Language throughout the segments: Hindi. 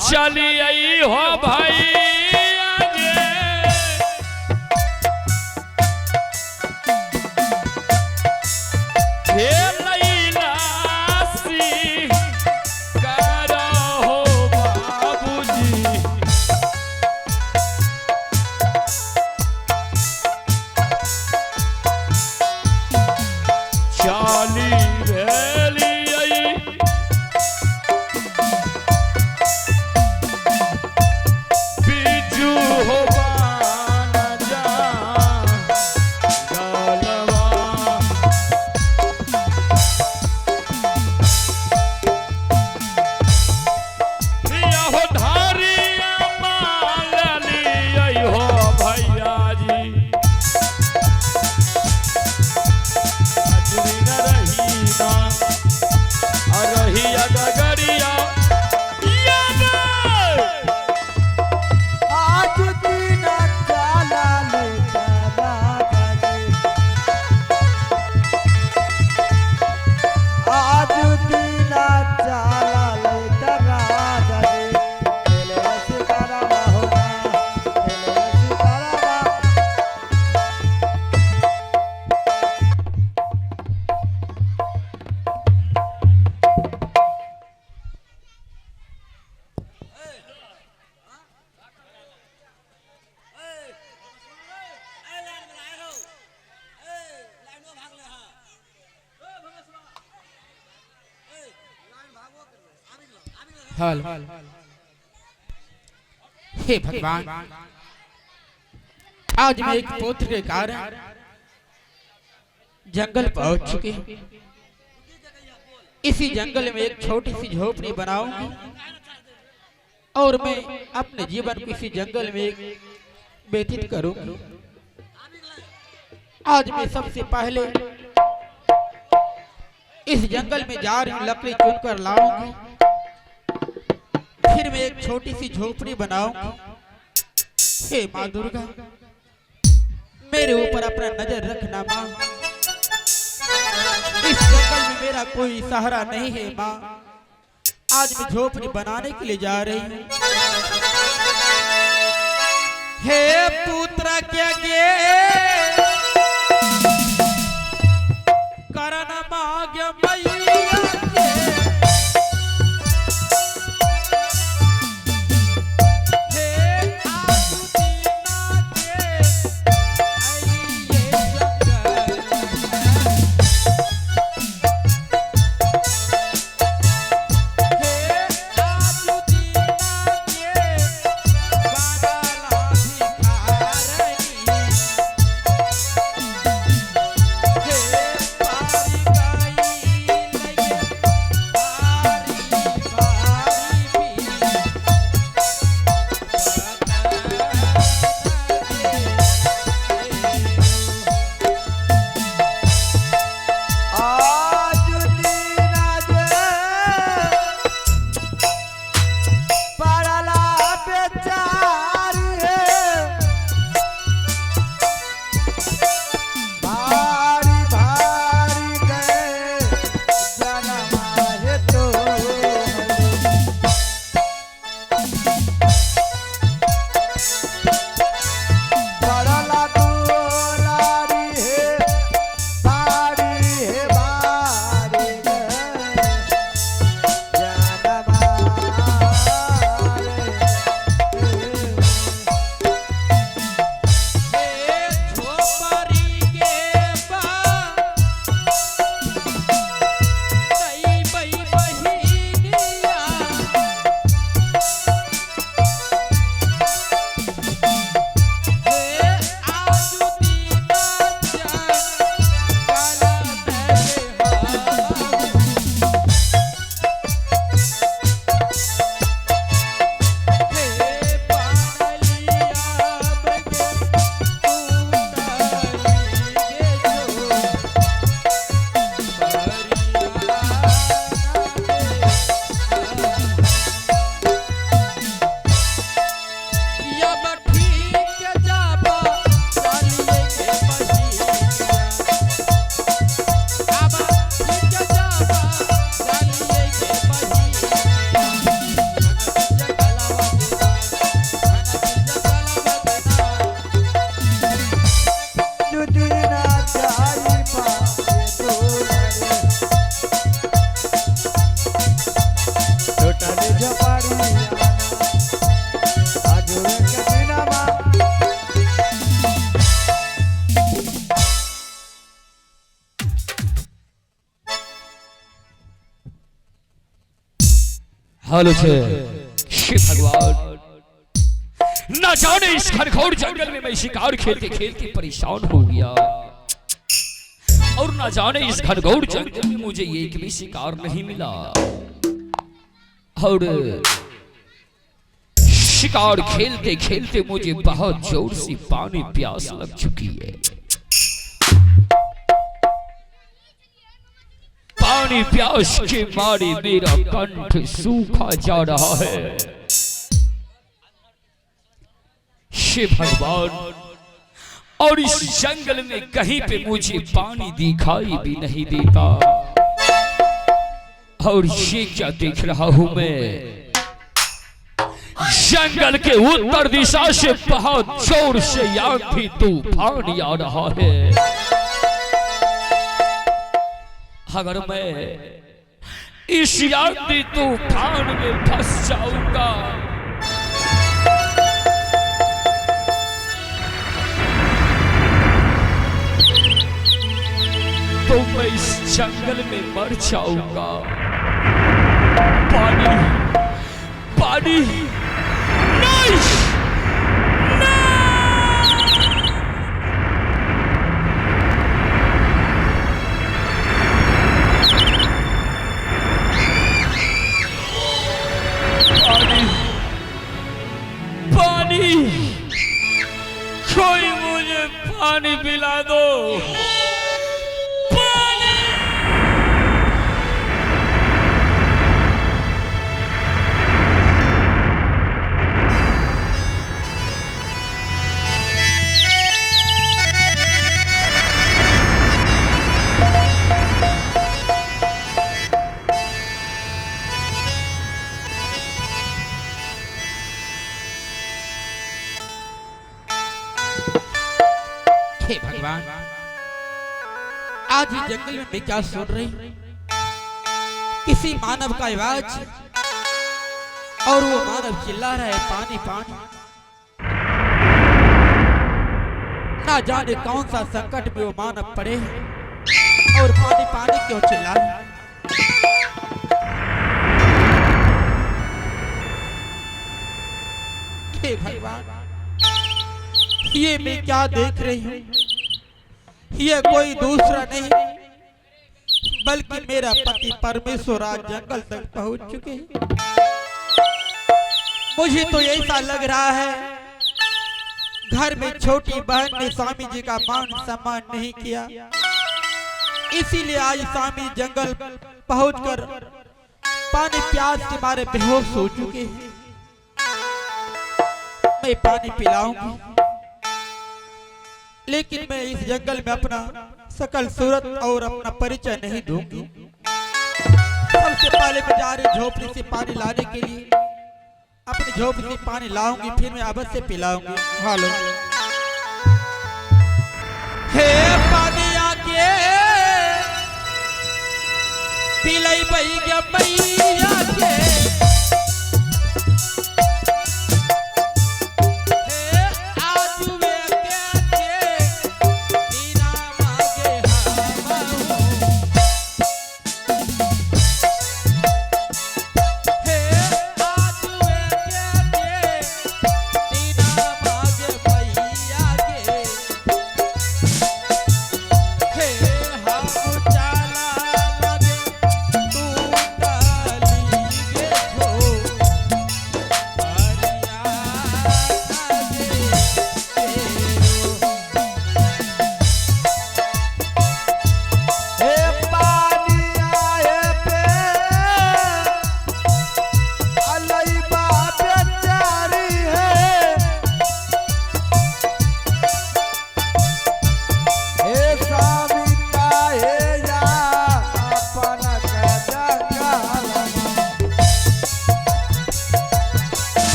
चली आई हो भाई हल हे भगवान, आज मैं एक पुत्र के कारण जंगल पहुंच चुके। इसी जंगल में एक छोटी सी झोपड़ी बनाऊंगी और मैं अपने जीवन को इसी जंगल में व्यतीत करूंगी। आज मैं सबसे पहले इस जंगल में जा रही लकड़ी चुनकर लाऊंगी, फिर मैं एक छोटी सी झोपड़ी बनाऊंगी। हे माँ दुर्गा, मेरे ऊपर अपना नजर रखना माँ। इस जंगल में मेरा कोई सहारा नहीं है माँ। आज मैं झोपड़ी बनाने के लिए जा रही हूँ। हे पुत्र क्या गे करण माग्य मैया हालो छे शिव भगवान, न जाने इस घनघोर जंगल में मैं शिकार खेलते खेलते परेशान हो गया, और न जाने इस घनघोर जंगल में मुझे एक भी शिकार नहीं मिला, और शिकार खेलते खेलते मुझे बहुत जोर से पानी प्यास लग चुकी है। पानी प्यास के मारे मेरा कंठ सूखा जा रहा है। शिव भगवान, और इस जंगल में कहीं पे मुझे पानी दिखाई भी नहीं देता, और ये क्या देख रहा हूं मैं, जंगल के उत्तर दिशा से बहुत जोर से आंधी तूफान आ रहा है। अगर मैं इस आंधी तूफान में फंस जाऊंगा तो मैं इस जंगल में मर जाऊंगा। पानी पानी नहीं, पानी पानी, कोई मुझे पानी पिला दो। हे भगवान, आज ही जंगल में मैं क्या सुन रही, किसी मानव का आवाज, और वो मानव चिल्ला रहा है पानी पानी। ना जाने कौन सा संकट में वो मानव पड़े और पानी पानी क्यों चिल्ला रहा है। हे भगवान, ये मैं क्या देख रही हूँ, ये कोई दूसरा नहीं बल्कि मेरा पति परमेश्वर आज जंगल तक पहुंच चुके हैं। मुझे तो ऐसा लग रहा है घर में छोटी बहन ने स्वामी जी का मान सम्मान नहीं किया, इसीलिए आज स्वामी जंगल पहुंचकर पानी प्यास के मारे बेहोश हो चुके हैं। मैं पानी पिलाऊंगी, लेकिन मैं इस जंगल में अपना सकल सूरत और अपना परिचय नहीं दूंगी। सबसे पहले मैं जा रही झोपड़ी से पानी लाने के लिए, अपनी झोपड़ी से पानी लाऊंगी, फिर मैं अवश्य पिलाऊंगी। हालो हे पानी आके पिलाई भैया मैया के,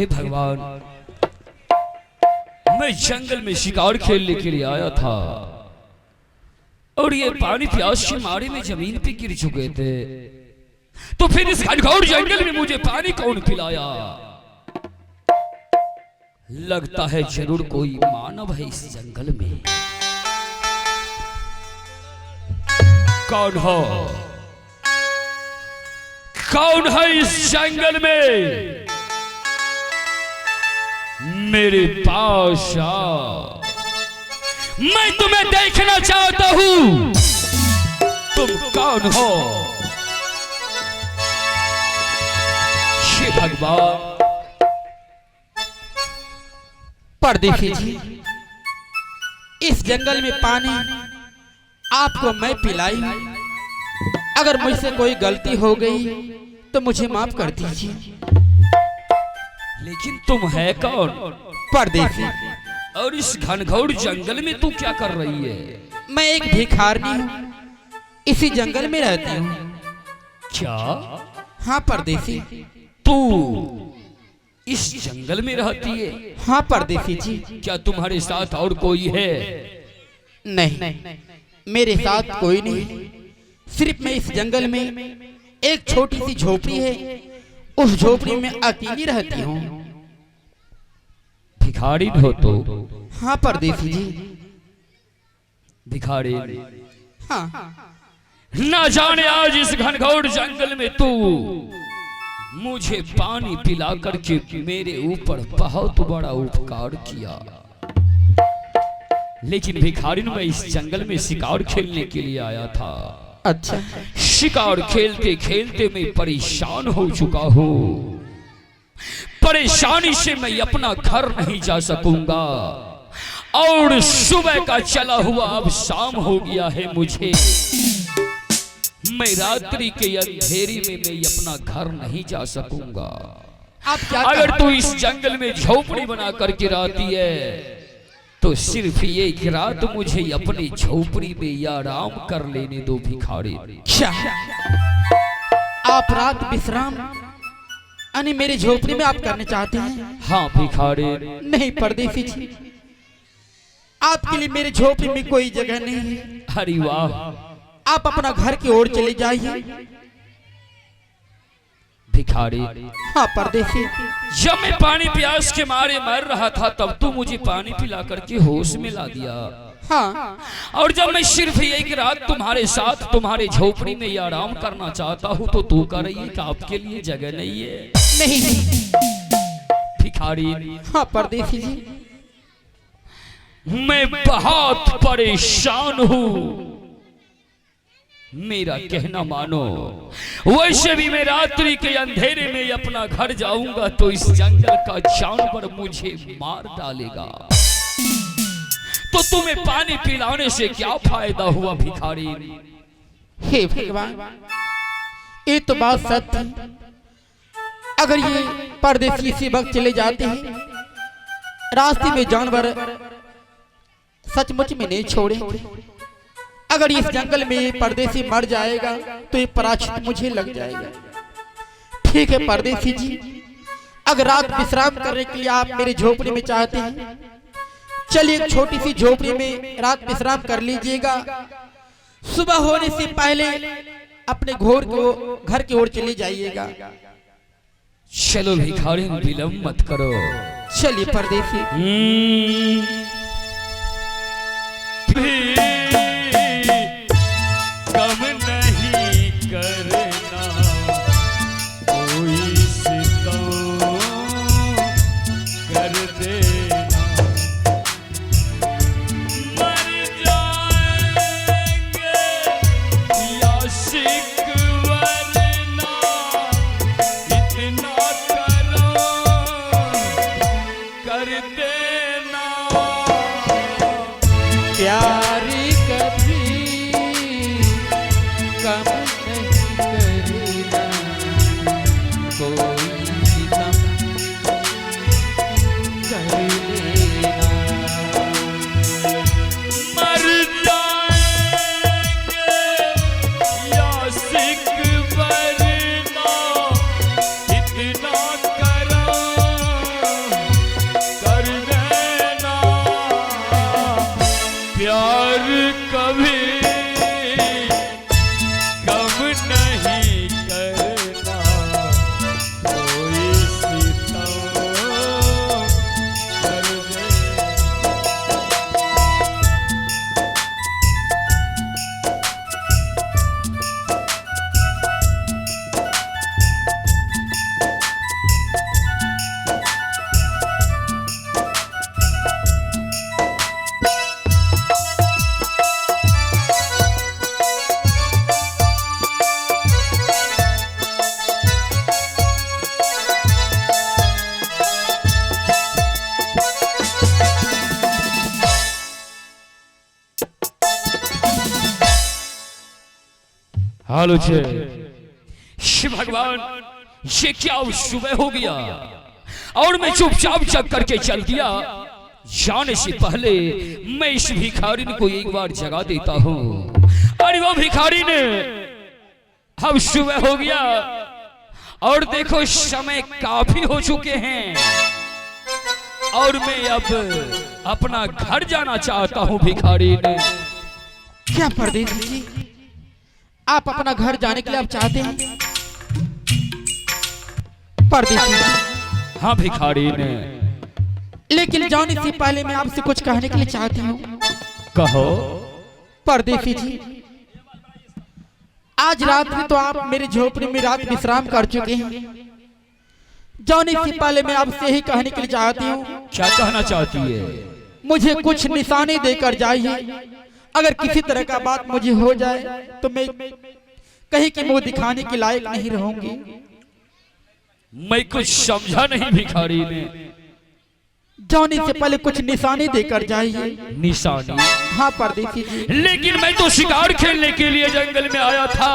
हे भगवान, मैं जंगल में शिकार खेलने के लिए आया था और ये पानी प्यास के मारे में जमीन पे गिर चुके थे, तो फिर इस घनघोर जंगल में मुझे पानी कौन पिलाया? लगता है जरूर कोई मानव है इस जंगल में। कौन हो? कौन है इस जंगल में? मेरे पास आ, मैं तुम्हें देखना चाहता हूं। तुम कौन हो? हे भगवान। परदेसी जी, इस जंगल में पानी आपको मैं पिलाई। अगर मुझसे कोई गलती हो गई तो मुझे माफ कर दीजिए। लेकिन तुम है कौन? परदेसी, और इस घनघोर जंगल में तू क्या कर रही है? मैं एक भिखारनी हूँ, इसी जंगल में रहती हूँ। क्या? हाँ परदेसी। तू इस जंगल में रहती है? हाँ परदेसी जी। क्या तुम्हारे साथ और कोई है? नहीं, मेरे साथ कोई नहीं। सिर्फ मैं इस जंगल में एक छोटी सी झोपड़ी है, उस झोपड़ी में अकेली रहती हूँ। भिखारी हो तो? हाँ परदेसी जी। भिखारी? हाँ। ना जाने आज इस घनघोर जंगल में तू मुझे पानी पिला करके मेरे ऊपर बहुत बड़ा उपकार किया। लेकिन भिखारी, मैं इस जंगल में शिकार खेलने के लिए आया था। अच्छा। शिकार खेलते खेलते मैं परेशान हो चुका हूँ। परेशानी से मैं अपना घर नहीं जा सकूंगा और सुबह का चला हुआ अब शाम हो गया है। मुझे, मैं रात्रि के अंधेरी में मैं अपना घर नहीं जा सकूंगा। आप क्या अगर तू इस जंगल में झोपड़ी बना करके रहती है तो सिर्फ एक रात मुझे अपनी झोपड़ी में या आराम कर लेने दो भिखारी। क्या आप रात विश्राम यानी मेरी झोपड़ी में आप करना चाहते हैं? हाँ भिखारी। नहीं परदेसी जी, आपके लिए मेरी झोपड़ी में कोई जगह नहीं है। अरे वाह, आप अपना घर की ओर चले जाइए। भिखारी। हाँ परदेसी। जब मैं पानी प्यास के मारे मर रहा था तब तू मुझे पानी पिला करके होश में ला दिया। हाँ। और जब मैं सिर्फ एक रात तुम्हारे साथ तुम्हारे झोपड़ी में आराम करना चाहता हूँ तो तू कह रही है कि आपके लिए जगह नहीं है। नहीं भिखारी। हाँ परदेसी जी। मैं बहुत परेशान हूँ, मेरा कहना मानो। वैसे भी मैं रात्रि के अंधेरे में अपना घर जाऊंगा तो इस जंगल का जानवर मुझे मार डालेगा, तो तुम्हें पानी पिलाने से क्या फायदा हुआ भिखारी? हे भगवान, ये तो बात सत्य है। अगर ये परदेसी इसी वक्त चले जाते हैं, रास्ते में जानवर सचमुच में नहीं छोड़े। अगर इस जंगल में परदेसी मर जाएगा तो ये प्रायश्चित मुझे लग जाएगा। ठीक है परदेसी जी, अगर रात विश्राम करने के लिए आप मेरी झोपड़ी में चाहते हैं, चलिए एक छोटी सी झोपड़ी में रात विश्राम कर लीजिएगा। सुबह होने से पहले अपने घर की ओर चले जाइएगा। चलो भिखारी, विलंब मत करो। चलिए परदेसी। कम नहीं करना कोई सितम कर देना, मर जाएंगे या शिकवरना, इतना करम कर देना। प्यारी कभी कम नहीं करना, कोई सितम कर देना। मर जाएंगे या शिकवरना, इतना करम हालो छे शिव भगवान, ये क्या सुबह हो गया और मैं चुपचाप चक करके चल दिया। जाने से पहले मैं इस भिखारी को एक बार जगा देता हूँ। अरे वो भिखारी ने, अब सुबह हो गया और देखो समय काफी हो चुके हैं और मैं अब अपना घर जाना चाहता हूँ। भिखारी ने, क्या परदेसी जी, आप अपना घर जाने के लिए आप चाहते हैं? परदेसी जी, हाँ भिखारी ने, लेकिन जाने से पहले मैं आपसे कुछ कहने के लिए चाहती हूँ। कहो। परदेसी जी, आज रात में तो आप मेरे झोपड़ी में रात विश्राम कर चुके हैं। जाने से पहले मैं आपसे यही कहने के लिए चाहती हूँ। क्या कहना चाहती है? मुझे कुछ निशानी देकर जाइए। अगर किसी तरह का बात मुझे हो जाए तो मैं कहीं की मुंह दिखाने के लायक नहीं रहूंगी। मैं कुछ समझा नहीं भिखारी ने। जाने से पहले कुछ निशानी देकर जाइए। निशानी? हाँ परदेसी जी। लेकिन मैं तो शिकार खेलने के लिए जंगल में आया था,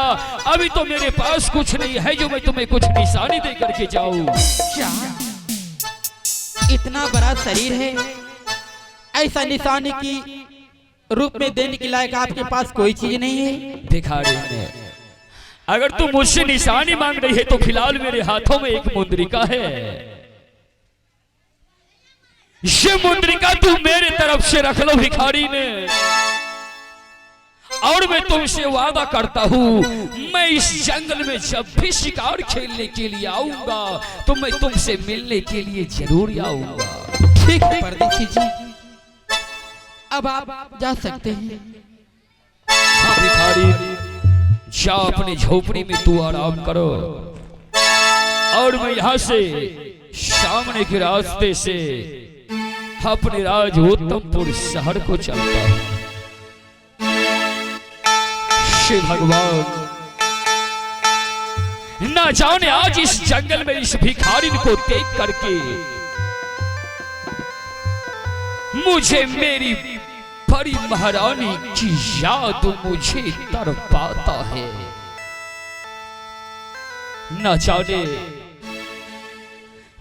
अभी तो मेरे पास कुछ नहीं है जो मैं तुम्हें कुछ निशानी दे करके जाऊं। क्या इतना बड़ा शरीर है, ऐसा निशानी की रूप में देने के लायक आपके पास कोई चीज नहीं है? भिखारी ने, अगर तुम मुझसे निशानी मांग रही है तो फिलहाल मेरे हाथों में एक मुद्रिका है। ये मुद्रिका तुम मेरे तरफ से रख लो भिखारी ने, और मैं तुमसे वादा करता हूँ मैं इस जंगल में जब भी शिकार खेलने के लिए आऊंगा तो मैं तुमसे मिलने के लिए जरूर आऊंगा। ठीक है परदेसी जी, अब आप जा सकते हैं। हाँ भिखारी, जा अपनी झोपड़ी में तू आराम करो और मैं यहाँ से सामने के रास्ते से अपने राजोत्तमपुर शहर को चलता हूँ। शिव भगवान, ना जाने आज इस जंगल में इस भिखारी को देख करके मुझे मेरी बड़ी महारानी की याद मुझे तड़पाता है। न जाने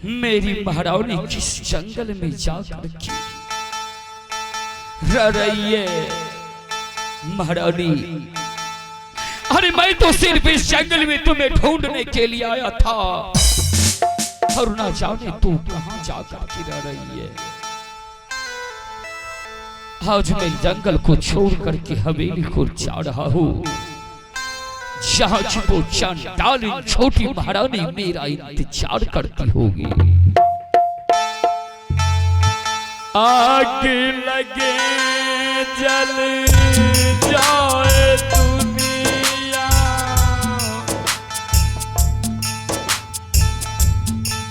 मेरी महारानी किस जंगल में जाकर के रह रही है। महारानी, अरे मैं तो सिर्फ इस जंगल में तुम्हें ढूंढने के लिए आया था और न जाने तू कहां जाकर के रह रही है। आज मैं जंगल को छोड़ करके हवेली को जा रहा हूँ जहाँ वो चंडालिन छोटी महारानी मेरा इंतजार करती होगी। आग लगे जल जाए दुनिया,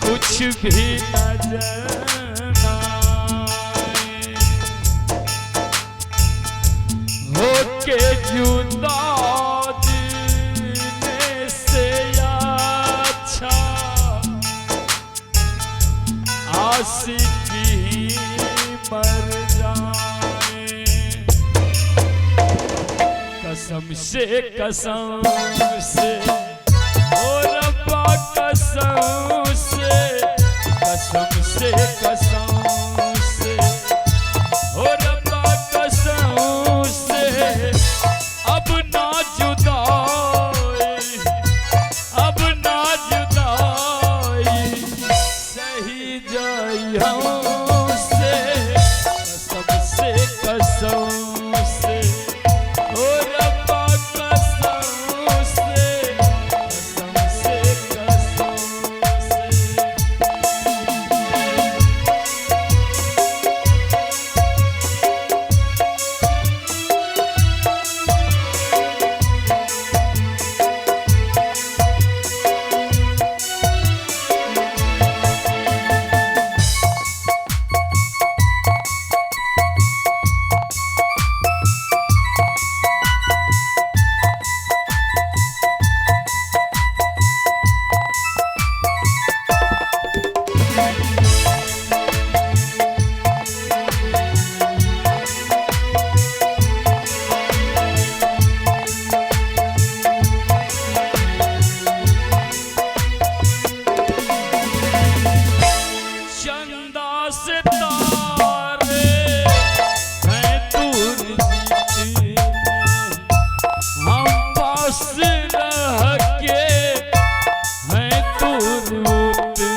कुछ भी नजर के जुदा जीने से अच्छा आशिकी मर जाए। कसम से ओ रब्बा कसम से ओ रब्बा कसम से अब ना जुदाई सही जाई हमसे। कसम से ओ रब्बा कसम से रह के हैं दूर उतने।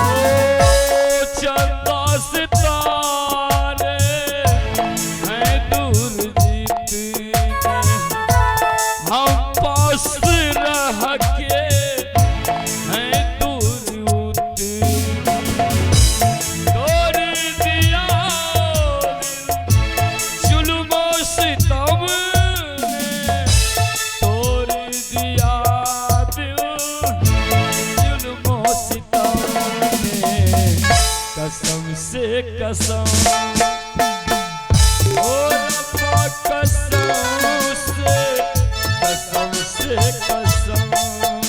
ओ चंदा सितारे हैं दूर जितने, हम पास रह के हैं दूर उतने। तोड़ दिया जुल्मों सितम ने, तोड़ दिया दिल जुल्मों सितम ने, कसम से कसम ओ रब्बा कसम से, कसम से कसम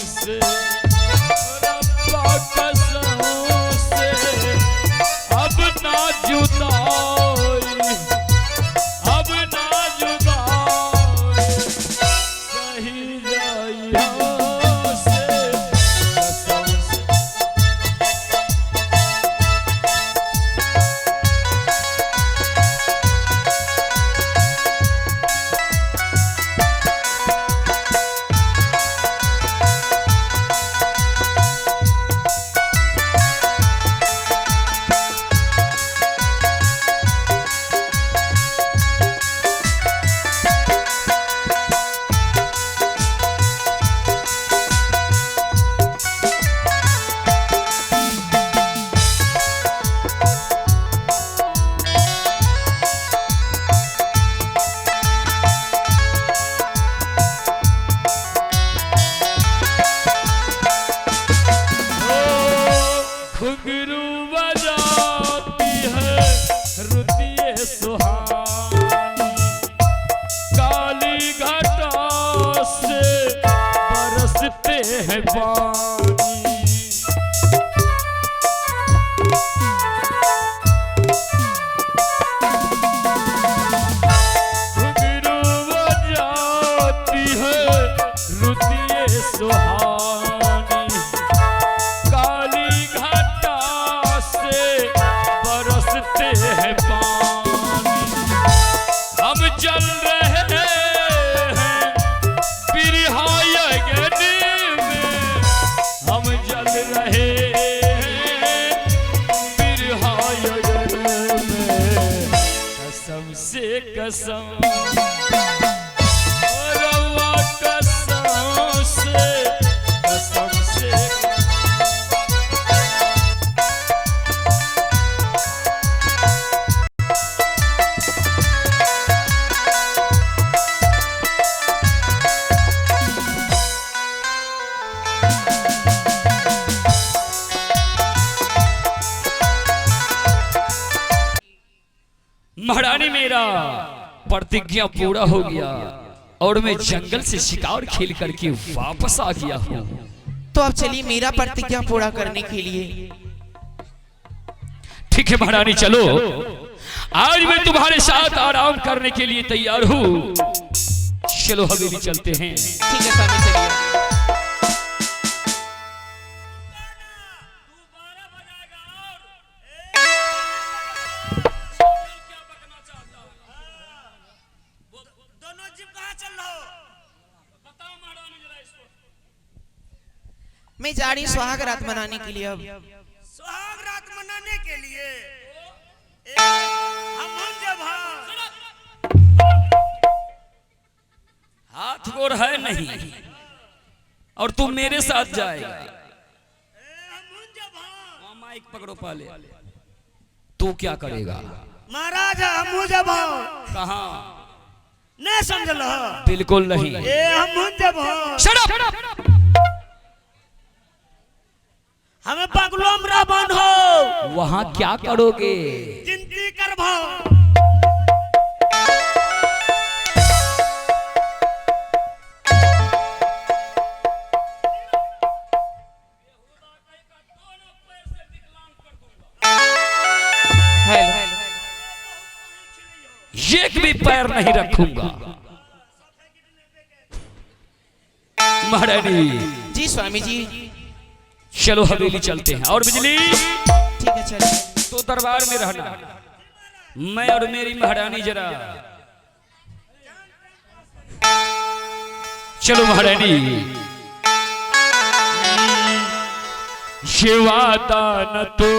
से, रब्बा कसम से, अब ना जुदाई, अब ना जुदाई, सही जाई हमसे कसम से। घुंघरू बजाती है रुतिये सुहानी, काली घटा से बरसते हैं पानी। घुंघरू बजाती है रुतिये सुहानी, काली घटा से बरसते हैं पानी। हम चल रहे हैं बिरहाय अग्नि में, हम जल रहे हैं बिरहाय अग्नि में, कसम से कसम ओ रब्बा कसम से, कसम से। महारानी मेरा प्रतिज्ञा पूरा हो गया और मैं जंगल से शिकार खेल करके वापस आ गया हूँ। तो अब चलिए मेरा प्रतिज्ञा पूरा करने के लिए। ठीक है महारानी, चलो आज मैं तुम्हारे साथ आराम करने के लिए तैयार हूँ। चलो हवेली चलते हैं। ठीक है स्वामी, चलिए। मैं जा रही सुहाग रात मनाने के लिए। अब सुहाग रात मनाने के लिए हम जब हाथ गोर है नहीं और तुम मेरे साथ जाएगा। माइक पकड़ो पाले, तू क्या करेगा? महाराज हम जब कहाँ? नहीं समझ लो? बिल्कुल नहीं। हम जब Shut up! हमें पगलों में रावण हो, वहाँ क्या करोगे? चिंती कर भाव। एक भी पैर नहीं रखूंगा। महारानी जी स्वामी जी। चलो हवेली चलते हैं। और बिजली ठीक है चलिए। तो दरबार में रहना, मैं और मेरी महारानी जरा चलो महारानी। शिवादा न तो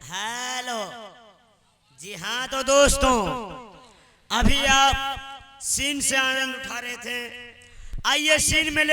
हेलो जी हाँ। तो दोस्तों अभी आप सीन से आनंद उठा रहे थे, आइए सीन में ले